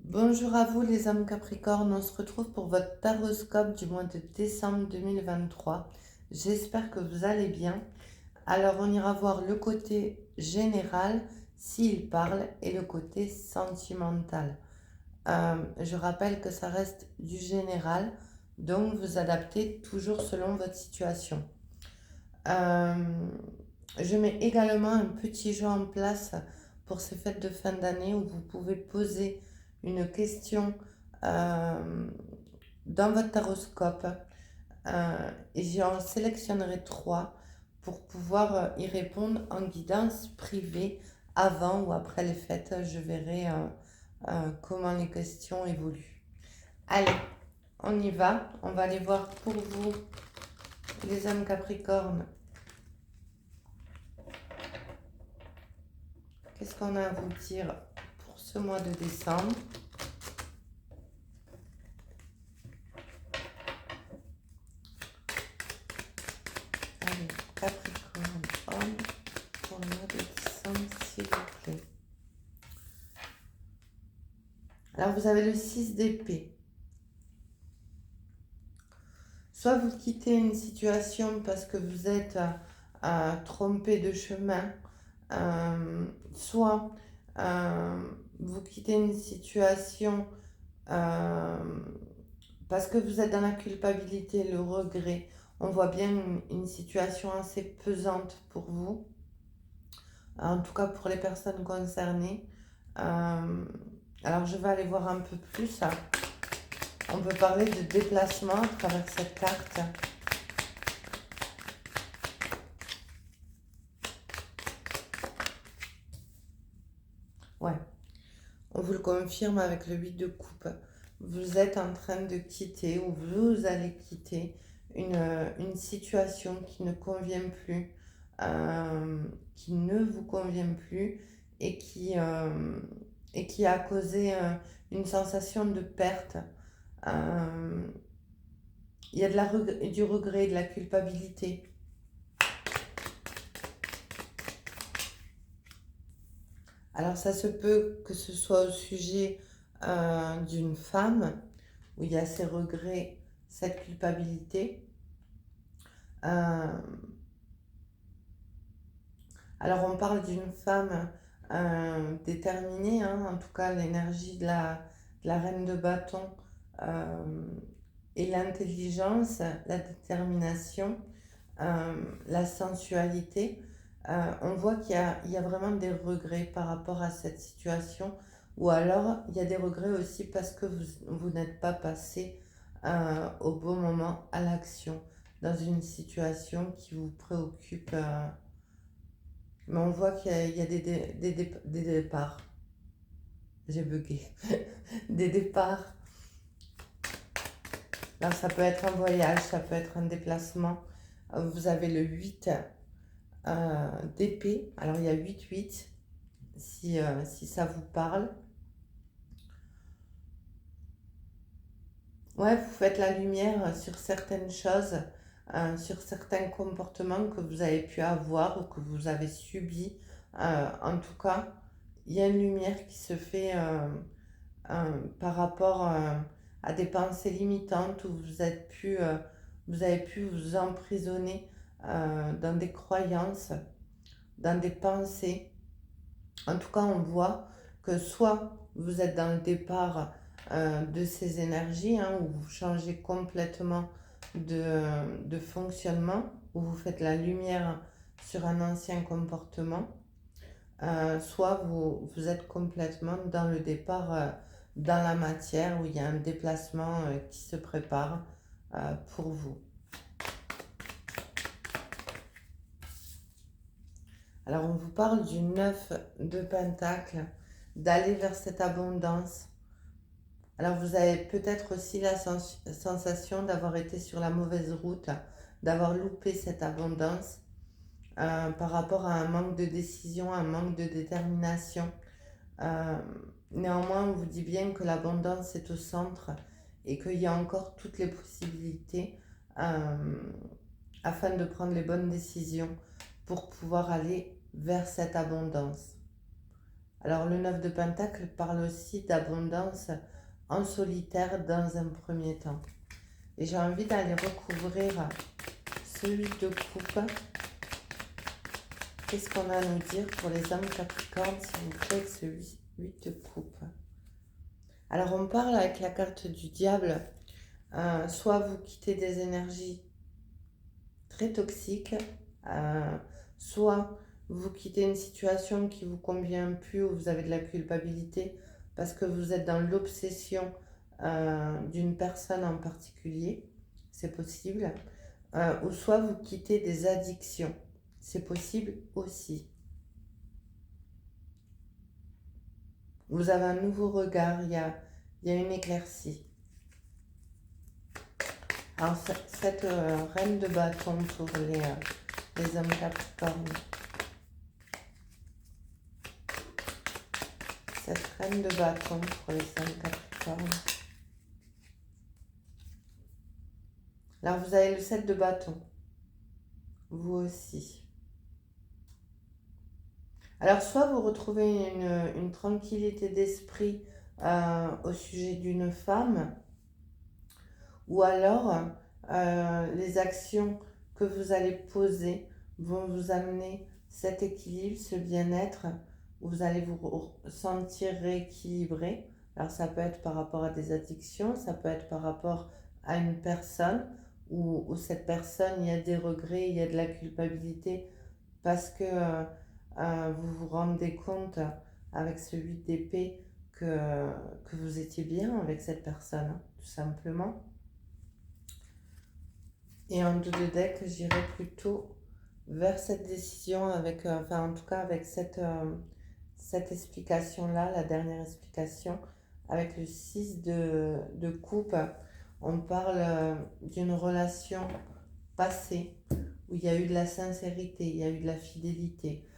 Bonjour à vous les âmes Capricorne, on se retrouve pour votre taroscope du mois de décembre 2023. J'espère que vous allez bien. Alors on ira voir le côté général, s'il parle, et le côté sentimental. Je rappelle que ça reste du général, donc vous adaptez toujours selon votre situation. Euh, je mets également un petit jeu en place pour ces fêtes de fin d'année où vous pouvez poser une question euh, dans votre taroscope et j'en sélectionnerai trois pour pouvoir y répondre en guidance privée avant ou après les fêtes. Je verrai comment les questions évoluent. Allez, on y va. On va aller voir pour vous, les âmes Capricorne. Qu'est-ce qu'on a à vous dire pour ce mois de décembre? Allez, Capricorne, homme, pour le mois de décembre, s'il vous plaît. Alors, vous avez le 6 d'épée. Soit vous quittez une situation parce que vous êtes trompé de chemin, soit vous quittez une situation euh, parce que vous êtes dans la culpabilité, le regret. On voit bien une situation assez pesante pour vous, en tout cas pour les personnes concernées. Alors je vais aller voir un peu plus. On peut parler de déplacement à travers cette carte. Ouais, on vous le confirme avec le 8 de coupe. Vous êtes en train de quitter ou vous allez quitter une situation qui ne convient plus, qui ne vous convient plus et qui a causé une sensation de perte. Euh, Il y a du regret, de la culpabilité. Alors ça se peut que ce soit au sujet d'une femme où il y a ces regrets, cette culpabilité. Euh, alors on parle d'une femme déterminée, hein, en tout cas l'énergie de la reine de bâton euh, et l'intelligence, la détermination, la sensualité. On voit qu'il y a vraiment des regrets par rapport à cette situation, ou alors il y a des regrets aussi parce que vous n'êtes pas passé au bon moment à l'action dans une situation qui vous préoccupe. Mais on voit qu'il y a des départs. J'ai bugué. Des départs. Alors ça peut être un voyage, ça peut être un déplacement. Vous avez le 8 d'épée. Alors il y a 8-8 si ça vous parle. Ouais, vous faites la lumière sur certaines choses, sur certains comportements que vous avez pu avoir ou que vous avez subis. En tout cas, il y a une lumière qui se fait par rapport à des pensées limitantes où vous avez pu vous emprisonner dans des croyances, dans des pensées. En tout cas, on voit que soit vous êtes dans le départ de ces énergies, hein, où vous changez complètement de fonctionnement, où vous faites la lumière sur un ancien comportement, soit vous êtes complètement dans le départ dans la matière, où il y a un déplacement qui se prépare pour vous. Alors on vous parle du 9 de Pentacle, d'aller vers cette abondance. Alors vous avez peut-être aussi la sensation d'avoir été sur la mauvaise route, d'avoir loupé cette abondance par rapport à un manque de décision, un manque de détermination. Euh, Néanmoins, on vous dit bien que l'abondance est au centre et qu'il y a encore toutes les possibilités afin de prendre les bonnes décisions pour pouvoir aller vers cette abondance. Alors le 9 de Pentacle parle aussi d'abondance en solitaire dans un premier temps. Et j'ai envie d'aller recouvrir ce 8 de coupe. Qu'est-ce qu'on a à nous dire pour les âmes Capricorne, s'il vous plaît, avec ce 8 de coupe? Alors on parle avec la carte du diable, soit vous quittez des énergies très toxiques, soit vous quittez une situation qui vous convient plus, où vous avez de la culpabilité parce que vous êtes dans l'obsession d'une personne en particulier, c'est possible, ou soit vous quittez des addictions, c'est possible aussi. Vous avez un nouveau regard, il y a une éclaircie. Alors cette reine de bâton pour les hommes Capricorne. Cette reine de bâton pour les hommes Capricorne. Alors vous avez le 7 de bâton. Vous aussi. Alors soit vous retrouvez une tranquillité d'esprit au sujet d'une femme, ou alors les actions que vous allez poser vont vous amener cet équilibre, ce bien-être, où vous allez vous sentir rééquilibré. Alors ça peut être par rapport à des addictions, ça peut être par rapport à une personne, où cette personne, il y a des regrets, il y a de la culpabilité, parce que vous vous rendez compte avec ce 8 d'épée que vous étiez bien avec cette personne, hein, tout simplement. Et en 2 de deck, j'irai plutôt vers cette décision avec, enfin en tout cas avec cette explication-là, la dernière explication, avec le 6 de coupe. On parle d'une relation passée où il y a eu de la sincérité, il y a eu de la fidélité.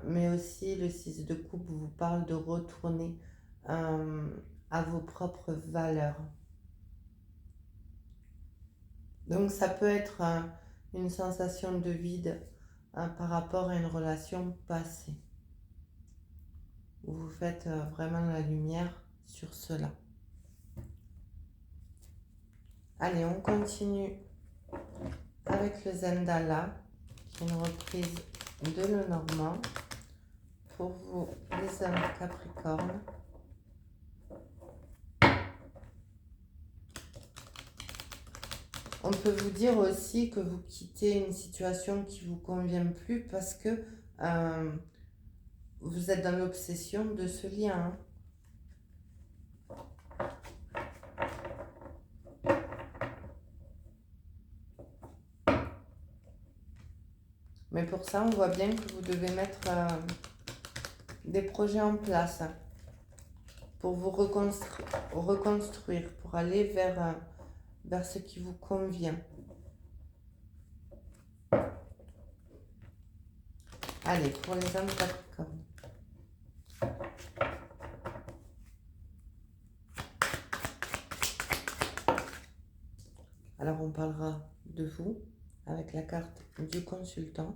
Mais aussi le 6 de coupe vous parle de retourner à vos propres valeurs. Donc ça peut être une sensation de vide par rapport à une relation passée. Où vous faites vraiment la lumière sur cela. Allez, on continue avec le Zendala, qui est une reprise de Lenormand. Pour vous, les hommes Capricorne. On peut vous dire aussi que vous quittez une situation qui ne vous convient plus parce que vous êtes dans l'obsession de ce lien. Mais pour ça, on voit bien que vous devez mettre des projets en place pour vous reconstruire, pour aller vers ce qui vous convient. Allez, pour les hommes Capricorne. Alors, on parlera de vous avec la carte du consultant.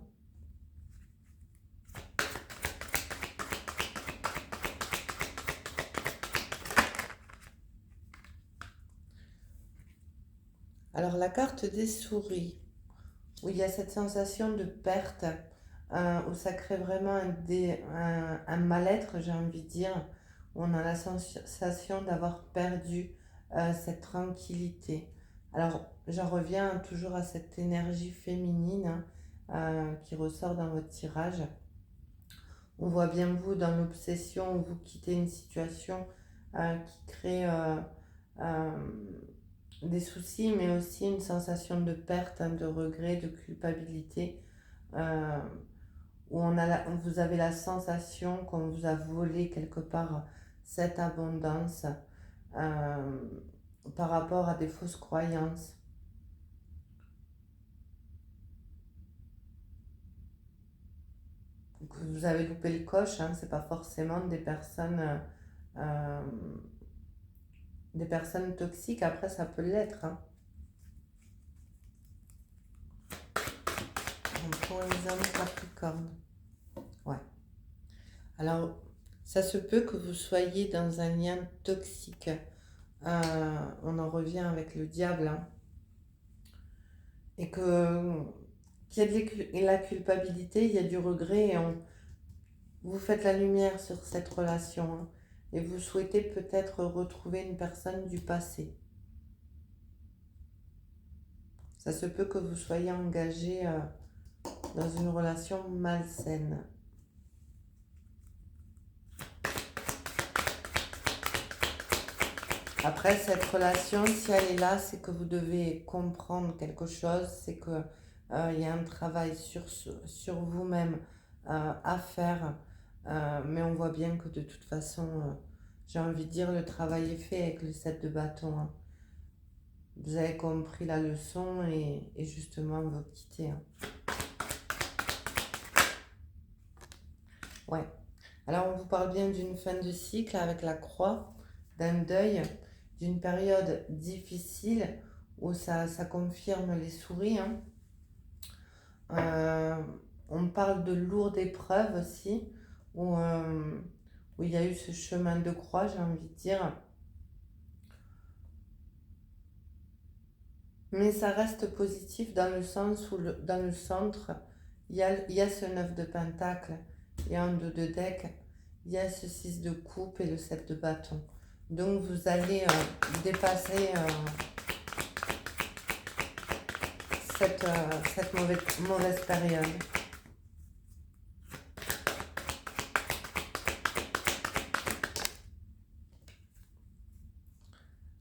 Alors, la carte des souris, où il y a cette sensation de perte, où ça crée vraiment un mal-être, j'ai envie de dire, où on a la sensation d'avoir perdu cette tranquillité. Alors, j'en reviens toujours à cette énergie féminine qui ressort dans votre tirage. On voit bien vous dans l'obsession où vous quittez une situation qui crée des soucis, mais aussi une sensation de perte, de regret, de culpabilité, où vous avez la sensation qu'on vous a volé quelque part cette abondance par rapport à des fausses croyances. Que vous avez loupé le coche, hein, c'est pas forcément des personnes toxiques, après ça peut l'être. Hein. Pour les hommes Capricorne. Ouais. Alors, Ça se peut que vous soyez dans un lien toxique. On en revient avec le diable, hein. Et qu'il y a la culpabilité, il y a du regret, et vous faites la lumière sur cette relation, hein, et vous souhaitez peut-être retrouver une personne du passé. Ça se peut que vous soyez engagé dans une relation malsaine. Après, cette relation, si elle est là, c'est que vous devez comprendre quelque chose, c'est que il y a un travail sur vous-même à faire. Mais on voit bien que de toute façon, j'ai envie de dire, le travail est fait avec le 7 de bâton, hein. Vous avez compris la leçon et justement vous quittez, hein. Ouais. Alors on vous parle bien d'une fin de cycle avec la croix, d'un deuil, d'une période difficile où ça confirme les souris, hein. Euh, on parle de lourdes épreuves aussi, où il y a eu ce chemin de croix, j'ai envie de dire. Mais ça reste positif dans le sens où dans le centre, il y a ce 9 de pentacle, il y a un 2 de deck, il y a ce 6 de coupe et le 7 de bâton. Donc vous allez dépasser cette mauvaise période.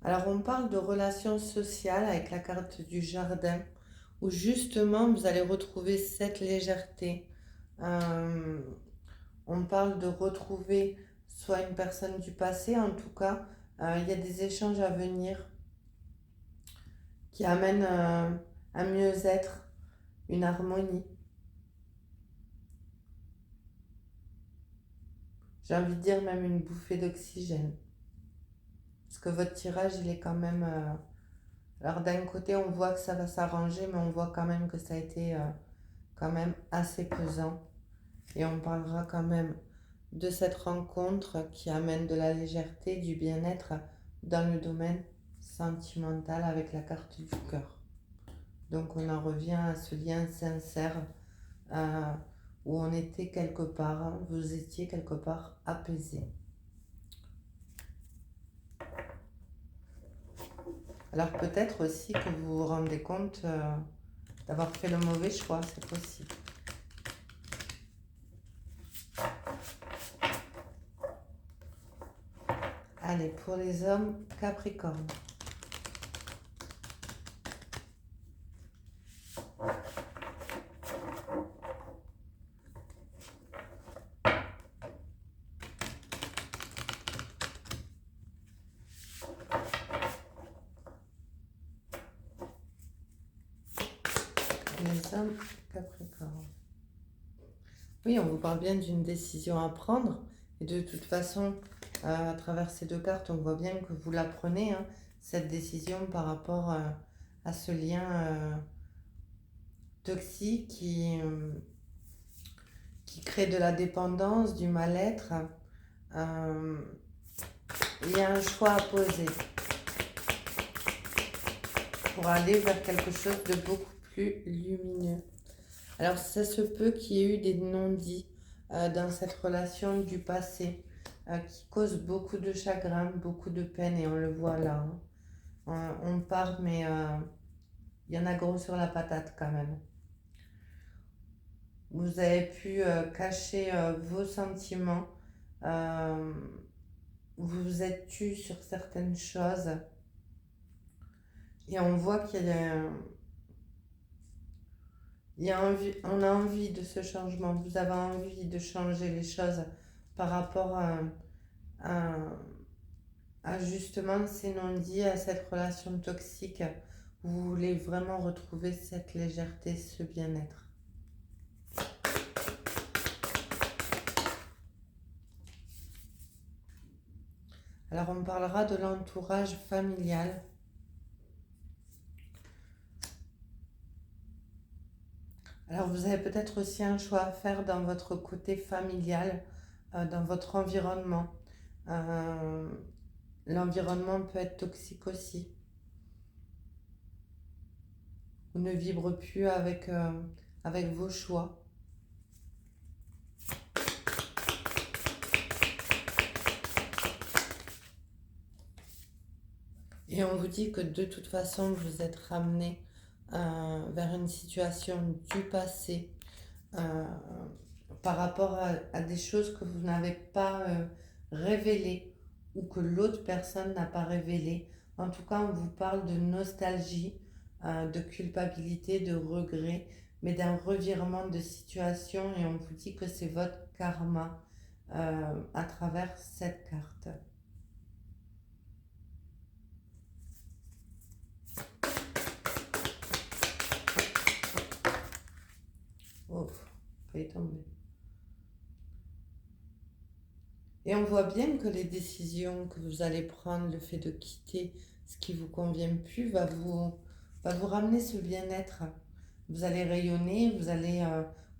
Alors on parle de relations sociales avec la carte du jardin, où justement vous allez retrouver cette légèreté. Euh, on parle de retrouver soit une personne du passé, en tout cas, il y a des échanges à venir qui amènent un mieux-être, une harmonie. J'ai envie de dire même une bouffée d'oxygène. Parce que votre tirage, il est quand même... alors d'un côté, on voit que ça va s'arranger, mais on voit quand même que ça a été quand même assez pesant. Et on parlera quand même de cette rencontre qui amène de la légèreté, du bien-être dans le domaine sentimental avec la carte du cœur. Donc on en revient à ce lien sincère euh, où on était quelque part, hein, vous étiez quelque part apaisé. Alors peut-être aussi que vous vous rendez compte d'avoir fait le mauvais choix, c'est possible. Allez, pour les hommes, Capricorne. Les hommes, Capricorne. Oui, on vous parle bien d'une décision à prendre. Et de toute façon, à travers ces deux cartes, on voit bien que vous la prenez, hein, cette décision par rapport à ce lien toxique qui crée de la dépendance, du mal-être. Euh, il y a un choix à poser pour aller vers quelque chose de beaucoup plus lumineux. Alors, ça se peut qu'il y ait eu des non-dits dans cette relation du passé qui causent beaucoup de chagrin, beaucoup de peine, et on le voit là, hein. On part, mais il y en a gros sur la patate quand même. Vous avez pu cacher vos sentiments, vous vous êtes tu sur certaines choses, et on voit qu'il y a on a envie de ce changement, vous avez envie de changer les choses par rapport à, à justement ces non-dits, à cette relation toxique. Vous voulez vraiment retrouver cette légèreté, ce bien-être. Alors on parlera de l'entourage familial. Alors vous avez peut-être aussi un choix à faire dans votre côté familial. dans votre environnement. Euh, L'environnement peut être toxique aussi. Ou ne vibre plus avec vos choix. Et on vous dit que de toute façon, vous êtes ramené vers une situation du passé euh, par rapport à des choses que vous n'avez pas révélées ou que l'autre personne n'a pas révélées. En tout cas, on vous parle de nostalgie, de culpabilité, de regret, mais d'un revirement de situation et on vous dit que c'est votre karma à travers cette carte. Oh, faut y tomber. Et on voit bien que les décisions que vous allez prendre, le fait de quitter ce qui vous convient plus, va vous ramener ce bien-être. Vous allez rayonner, vous allez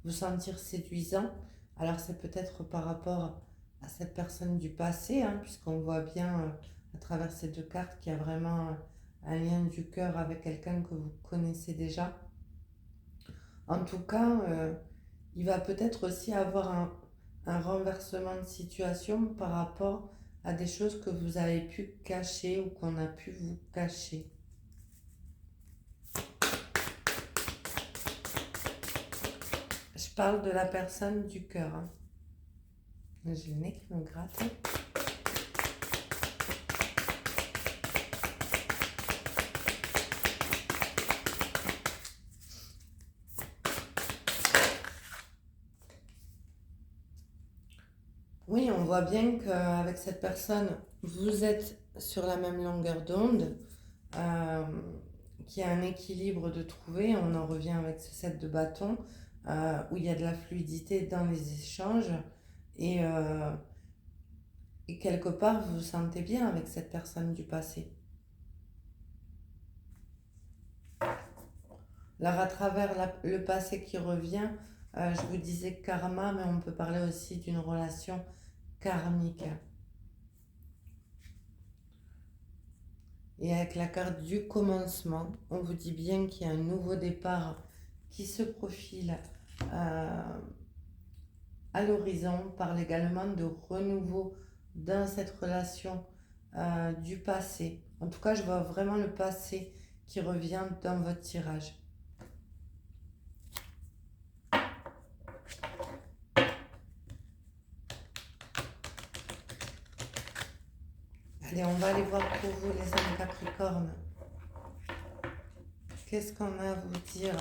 vous sentir séduisant. Alors c'est peut-être par rapport à cette personne du passé, hein, puisqu'on voit bien à travers ces deux cartes qu'il y a vraiment un lien du cœur avec quelqu'un que vous connaissez déjà. En tout cas, il va peut-être aussi avoir un renversement de situation par rapport à des choses que vous avez pu cacher ou qu'on a pu vous cacher. Je parle de la personne du cœur. Hein. J'ai le nez qui me gratte. Oui, on voit bien qu'avec cette personne, vous êtes sur la même longueur d'onde, euh, qu'il y a un équilibre de trouver. On en revient avec ce set de bâtons, où il y a de la fluidité dans les échanges. Et, euh, et quelque part, vous vous sentez bien avec cette personne du passé. Alors, à travers le passé qui revient, je vous disais karma, mais on peut parler aussi d'une relation karmique. Et avec la carte du commencement, on vous dit bien qu'il y a un nouveau départ qui se profile à l'horizon. On parle également de renouveau dans cette relation du passé. En tout cas, je vois vraiment le passé qui revient dans votre tirage. Allez, on va aller voir pour vous les âmes Capricorne. Qu'est-ce qu'on a à vous dire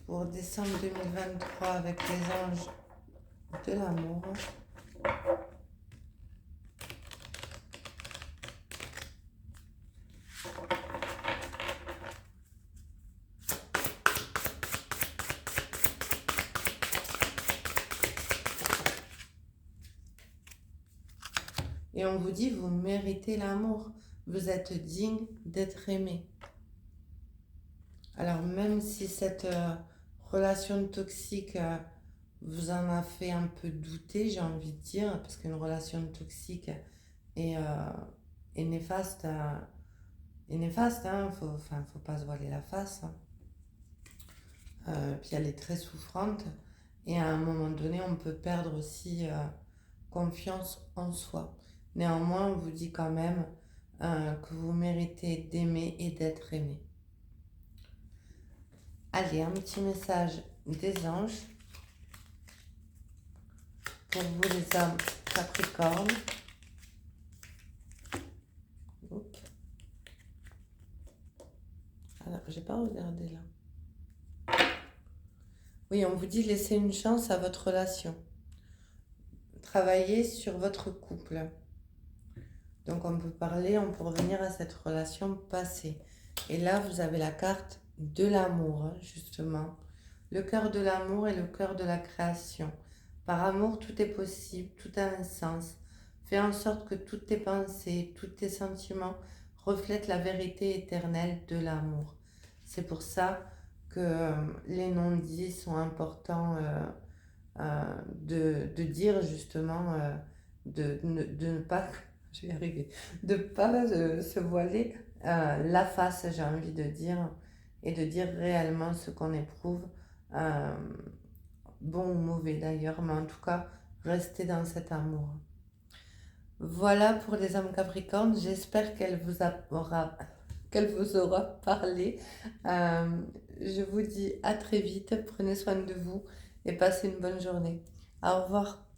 pour décembre 2023 avec les anges de l'amour? Et on vous dit, vous méritez l'amour. Vous êtes digne d'être aimé. Alors même si cette relation toxique vous en a fait un peu douter, j'ai envie de dire, parce qu'une relation toxique est, est néfaste, hein, faut pas se voiler la face. Hein. Puis elle est très souffrante. Et à un moment donné, on peut perdre aussi confiance en soi. Néanmoins, on vous dit quand même que vous méritez d'aimer et d'être aimé. Allez, un petit message des anges pour vous les âmes Capricorne. Oups. Alors, j'ai pas regardé là. Oui, on vous dit laissez une chance à votre relation. Travaillez sur votre couple. Donc on peut revenir à cette relation passée. Et là, vous avez la carte de l'amour, hein, justement. Le cœur de l'amour et le cœur de la création. Par amour, tout est possible, tout a un sens. Fais en sorte que toutes tes pensées, tous tes sentiments reflètent la vérité éternelle de l'amour. C'est pour ça que les non-dits sont importants de dire justement, de ne pas, je vais y arriver, de ne pas se voiler la face, j'ai envie de dire, et de dire réellement ce qu'on éprouve, euh, bon ou mauvais d'ailleurs, mais en tout cas, rester dans cet amour. Voilà pour les âmes capricornes, j'espère qu'elle vous aura parlé. Euh, je vous dis à très vite, prenez soin de vous et passez une bonne journée. Au revoir.